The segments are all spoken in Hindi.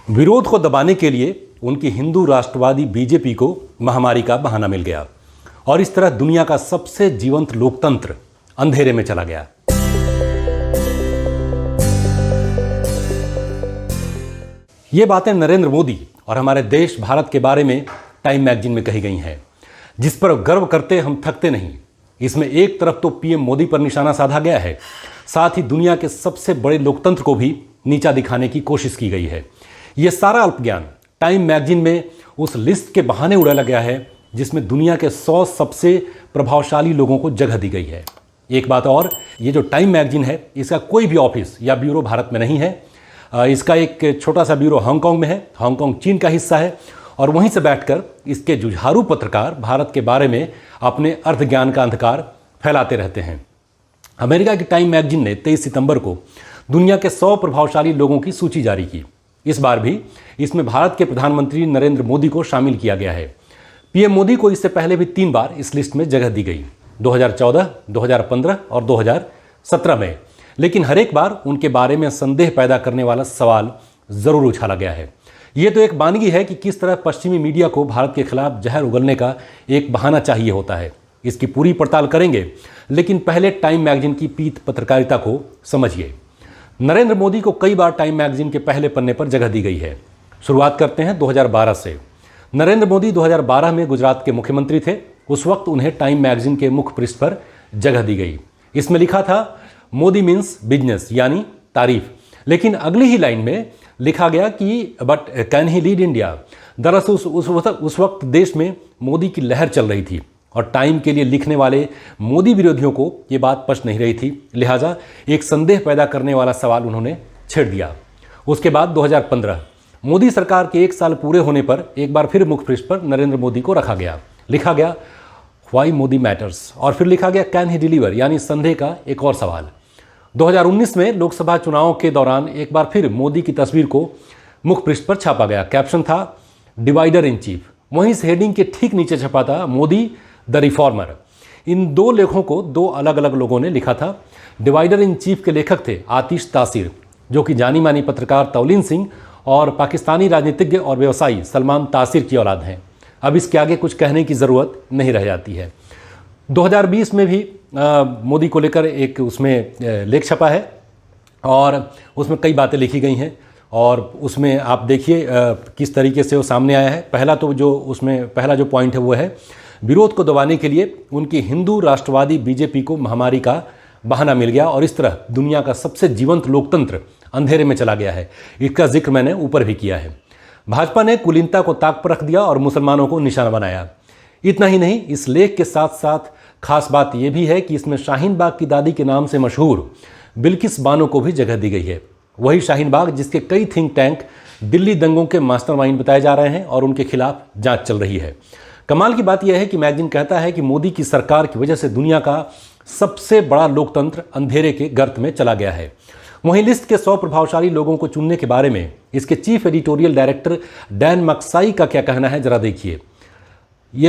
विरोध को दबाने के लिए उनकी हिंदू राष्ट्रवादी बीजेपी को महामारी का बहाना मिल गया और इस तरह दुनिया का सबसे जीवंत लोकतंत्र अंधेरे में चला गया। ये बातें नरेंद्र मोदी और हमारे देश भारत के बारे में टाइम मैगजीन में कही गई हैं, जिस पर गर्व करते हम थकते नहीं। इसमें एक तरफ तो पीएम मोदी पर निशाना साधा गया है, साथ ही दुनिया के सबसे बड़े लोकतंत्र को भी नीचा दिखाने की कोशिश की गई है। यह सारा अल्पज्ञान टाइम मैगजीन में उस लिस्ट के बहाने उड़ाया गया है जिसमें दुनिया के 100 सबसे प्रभावशाली लोगों को जगह दी गई है। एक बात और, ये जो टाइम मैगजीन है इसका कोई भी ऑफिस या ब्यूरो भारत में नहीं है। इसका एक छोटा सा ब्यूरो हांगकांग में है। हांगकांग चीन का हिस्सा है और वहीं से बैठकर इसके जुझारू पत्रकार भारत के बारे में अपने अर्ध ज्ञान का अंधकार फैलाते रहते हैं। अमेरिका की टाइम मैगजीन ने 23 सितंबर को दुनिया के 100 प्रभावशाली लोगों की सूची जारी की। इस बार भी इसमें भारत के प्रधानमंत्री नरेंद्र मोदी को शामिल किया गया है। पीएम मोदी को इससे पहले भी 3 बार इस लिस्ट में जगह दी गई, 2014, 2015 और 2017 में, लेकिन हर एक बार उनके बारे में संदेह पैदा करने वाला सवाल जरूर उछाला गया है। ये तो एक वानगी है कि किस तरह पश्चिमी मीडिया को भारत के खिलाफ जहर उगलने का एक बहाना चाहिए होता है। इसकी पूरी पड़ताल करेंगे, लेकिन पहले टाइम मैगजीन की पीठ पत्रकारिता को समझिए। नरेंद्र मोदी को कई बार टाइम मैगजीन के पहले पन्ने पर जगह दी गई है। शुरुआत करते हैं 2012 से। नरेंद्र मोदी 2012 में गुजरात के मुख्यमंत्री थे। उस वक्त उन्हें टाइम मैगजीन के मुख्य पृष्ठ पर जगह दी गई। इसमें लिखा था मोदी मीन्स बिजनेस, यानी तारीफ। लेकिन अगली ही लाइन में लिखा गया कि but can he lead India. दरअसल उस वक्त देश में मोदी की लहर चल रही थी और टाइम के लिए लिखने वाले मोदी विरोधियों को ये बात पच नहीं रही थी। लिहाजा एक संदेह पैदा करने वाला सवाल उन्होंने छेड़ दिया। उसके बाद 2015 मोदी सरकार के 1 साल पूरे होने पर एक बार फिर मुख्य पृष्ठ पर नरेंद्र मोदी को रखा गया। लिखा गया व्हाई मोदी मैटर्स और फिर लिखा गया कैन ही डिलीवर, यानी संदेह का एक और सवाल। 2019 में लोकसभा चुनाव के दौरान एक बार फिर मोदी की तस्वीर को मुख्य पृष्ठ पर छापा गया। कैप्शन था डिवाइडर इन चीफ। वहीं इस हेडिंग के ठीक नीचे छपा था मोदी द रिफॉर्मर। इन 2 लेखों को 2 अलग अलग लोगों ने लिखा था। डिवाइडर इन चीफ के लेखक थे आतिश तासीर, जो कि जानी मानी पत्रकार तौलीन सिंह और पाकिस्तानी राजनीतिज्ञ और व्यवसायी सलमान तासीर की औलाद हैं। अब इसके आगे कुछ कहने की ज़रूरत नहीं रह जाती है। 2020 में भी मोदी को लेकर एक उसमें लेख छपा है और उसमें कई बातें लिखी गई हैं और उसमें आप देखिए किस तरीके से वो सामने आया है। पहला जो पॉइंट है वो है विरोध को दबाने के लिए उनकी हिंदू राष्ट्रवादी बीजेपी को महामारी का बहाना मिल गया और इस तरह दुनिया का सबसे जीवंत लोकतंत्र अंधेरे में चला गया है। इसका जिक्र मैंने ऊपर भी किया है। भाजपा ने कुलीनता को ताक पर रख दिया और मुसलमानों को निशाना बनाया। इतना ही नहीं, इस लेख के साथ साथ खास बात यह भी है कि इसमें शाहीन बाग की दादी के नाम से मशहूर बिल्किस बानो को भी जगह दी गई है। वही शाहीन बाग जिसके कई थिंक टैंक दिल्ली दंगों के मास्टरमाइंड बताए जा रहे हैं और उनके खिलाफ जांच चल रही है। कमाल की बात यह है कि मैगजीन कहता है कि मोदी की सरकार की वजह से दुनिया का सबसे बड़ा लोकतंत्र अंधेरे के गर्त में चला गया है। वहीं लिस्ट के 100 प्रभावशाली लोगों को चुनने के बारे में इसके चीफ एडिटोरियल डायरेक्टर डैन मक्साई का क्या कहना है, जरा देखिए।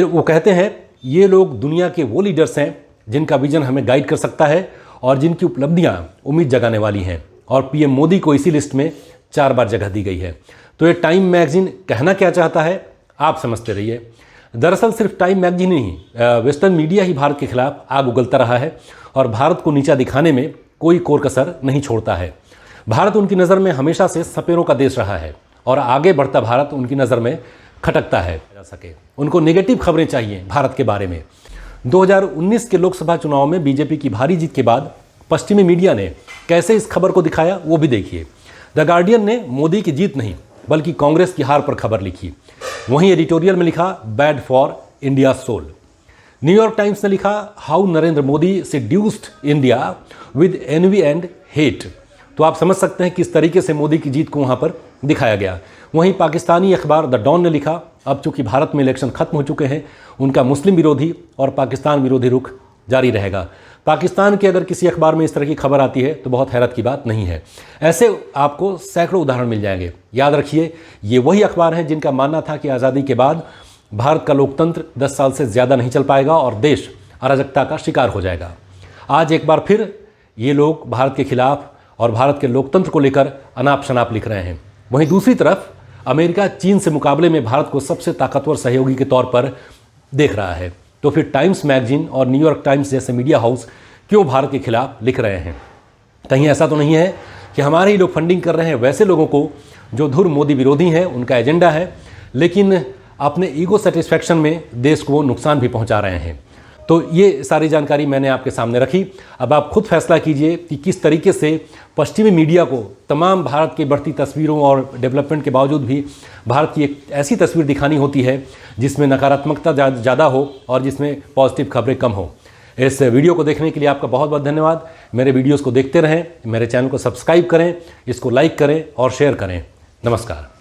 वो कहते हैं ये लोग दुनिया के वो लीडर्स हैं जिनका विजन हमें गाइड कर सकता है और जिनकी उपलब्धियां उम्मीद जगाने वाली हैं और पीएम मोदी को इसी लिस्ट में 4 बार जगह दी गई है। तो ये टाइम मैगजीन कहना क्या चाहता है, आप समझते रहिए। दरअसल सिर्फ टाइम मैगजीन ही वेस्टर्न मीडिया ही भारत के खिलाफ आग उगलता रहा है और भारत को नीचा दिखाने में कोई कोर कसर नहीं छोड़ता है। भारत उनकी नज़र में हमेशा से सपेरों का देश रहा है और आगे बढ़ता भारत उनकी नज़र में खटकता है। उनको नेगेटिव खबरें चाहिए भारत के बारे में। 2019 के लोकसभा चुनाव में बीजेपी की भारी जीत के बाद पश्चिमी मीडिया ने कैसे इस खबर को दिखाया वो भी देखिए। द गार्डियन ने मोदी की जीत नहीं बल्कि कांग्रेस की हार पर खबर लिखी। वहीं एडिटोरियल में लिखा bad for India soul. New York Times ने लिखा how Narendra Modi seduced India with envy and hate. तो आप समझ सकते हैं किस तरीके से मोदी की जीत को वहां पर दिखाया गया। वहीं पाकिस्तानी अखबार द डॉन ने लिखा अब चूंकि भारत में इलेक्शन खत्म हो चुके हैं, उनका मुस्लिम विरोधी और पाकिस्तान विरोधी रुख जारी रहेगा। पाकिस्तान के अगर किसी अखबार में इस तरह की खबर आती है तो बहुत हैरत की बात नहीं है। ऐसे आपको सैकड़ों उदाहरण मिल जाएंगे। याद रखिए ये वही अखबार हैं जिनका मानना था कि आज़ादी के बाद भारत का लोकतंत्र 10 साल से ज़्यादा नहीं चल पाएगा और देश अराजकता का शिकार हो जाएगा। आज एक बार फिर ये लोग भारत के खिलाफ और भारत के लोकतंत्र को लेकर अनाप शनाप लिख रहे हैं। वहीं दूसरी तरफ अमेरिका चीन से मुकाबले में भारत को सबसे ताकतवर सहयोगी के तौर पर देख रहा है, तो फिर टाइम्स मैगजीन और न्यूयॉर्क टाइम्स जैसे मीडिया हाउस क्यों भारत के खिलाफ लिख रहे हैं? कहीं ऐसा तो नहीं है कि हमारे ही लोग फंडिंग कर रहे हैं वैसे लोगों को जो धुर मोदी विरोधी हैं, उनका एजेंडा है, लेकिन अपने ईगो सेटिस्फैक्शन में देश को नुकसान भी पहुंचा रहे हैं? तो ये सारी जानकारी मैंने आपके सामने रखी। अब आप खुद फैसला कीजिए कि किस तरीके से पश्चिमी मीडिया को तमाम भारत की बढ़ती तस्वीरों और डेवलपमेंट के बावजूद भी भारत की एक ऐसी तस्वीर दिखानी होती है जिसमें नकारात्मकता ज़्यादा हो और जिसमें पॉजिटिव खबरें कम हो। इस वीडियो को देखने के लिए आपका बहुत बहुत धन्यवाद। मेरे वीडियोज़ को देखते रहें, मेरे चैनल को सब्सक्राइब करें, इसको लाइक करें और शेयर करें। नमस्कार।